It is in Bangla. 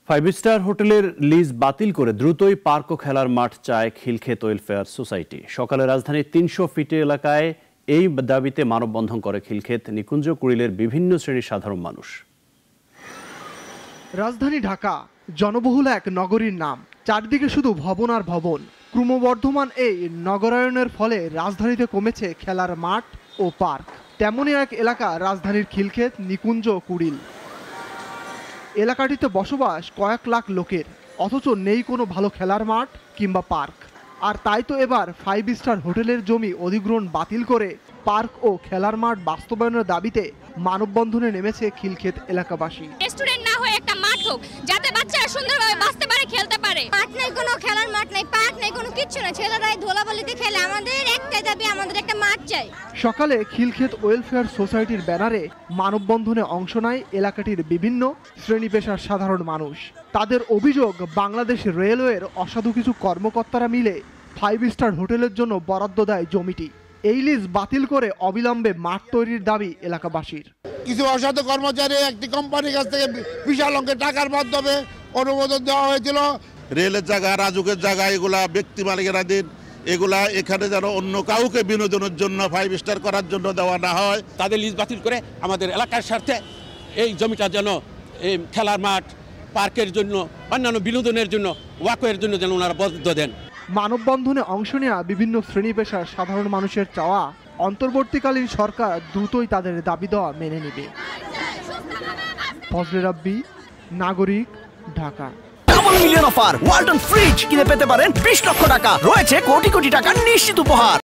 ফাইভ স্টার হোটেলের লিজ বাতিল করে দ্রুতই পার্ক ও খেলার মাঠ চায় খিলক্ষেত ওয়েলফেয়ার সোসাইটি। সকালে রাজধানীর ৩০০ ফিট এলাকায় এই দাবিতে মানববন্ধন করে খিলক্ষেত, নিকুঞ্জ, কুড়িলের বিভিন্ন শ্রেণীর সাধারণ মানুষ। রাজধানী ঢাকা জনবহুল এক নগরীর নাম, চারদিকে শুধু ভবন আর ভবন। ক্রমবর্ধমান এই নগরায়নের ফলে রাজধানীতে কমেছে খেলার মাঠ ও পার্ক। তেমনই এক এলাকা রাজধানীর খিলক্ষেত, নিকুঞ্জ, কুড়িল। এলাকাটিতে বসবাস কয়েক লাখ লোকের, অথচ নেই কোনো ভালো খেলার মাঠ কিংবা পার্ক। আর তাই তো এবার ফাইভ স্টার হোটেলের জমি অধিগ্রহণ বাতিল করে পার্ক ও খেলার মাঠ বাস্তবায়নের দাবিতে মানববন্ধনে নেমেছে খিলক্ষেত এলাকাবাসী। রেস্টুরেন্ট না হয়ে একটা মাঠ হোক, যাতে বাচ্চারা সুন্দরভাবে বাঁচতে পারে, খেলতে পারে। মাঠ নাই, কোনো খেলার মাঠ নাই, পার্ক নাই, কোনো কিচ্ছু না। ছেলেরাই ধুলাবালিতে খেলে। আমাদের একটাই দাবি, আমাদের একটা মাঠ চাই। সকালে খিলক্ষেত ওয়েলফেয়ার সোসাইটির ব্যানারে মানববন্ধনে অংশ নেয় এলাকাটির বিভিন্ন শ্রেণী পেশার সাধারণ মানুষ। তাদের অভিযোগ, বাংলাদেশ রেলওয়ের অসাধু কিছু কর্মকর্তারা মিলে ফাইভ স্টার হোটেলের জন্য বরাদ্দ দেয় জমিটি। এই লিজ বাতিল করে অবিলম্বে মাঠ তৈরির দাবি এলাকাবাসীর। কিছু অসাধু কর্মচারী একটি কোম্পানির কাছ থেকে বিশাল অঙ্কের টাকার মাধ্যমে অনুমোদন দেওয়া হয়েছিল। রেলের জায়গা, রাজুকের জায়গা, এগুলা ব্যক্তি মালিকানাধীন, এগুলা এখানে যেন অন্য কাউকে বিনোদনের জন্য ফাইভ স্টার করার জন্য দেওয়া না হয়। তাদের লিজ বাতিল করে আমাদের এলাকার স্বার্থে এই জমিটা যেন এই খেলার মাঠ, পার্কের জন্য, অন্যান্য বিনোদনের জন্য, ওয়াকওয়ের জন্য যেন ওনারা বরাদ্দ দেন। মানববন্ধনে অংশ নেওয়া বিভিন্ন শ্রেণী পেশার সাধারণ মানুষের চাওয়া, অন্তর্বর্তীকালীন সরকার দ্রুতই তাদের দাবি দেওয়া মেনে নেবে। ফজলে রাব্বি, নাগরিক, Dhaka. Double million offer Walton fridge কিনে পেতে পারেন 20 লক্ষ টাকা, রয়েছে কোটি কোটি টাকার নিশ্চিত উপহার।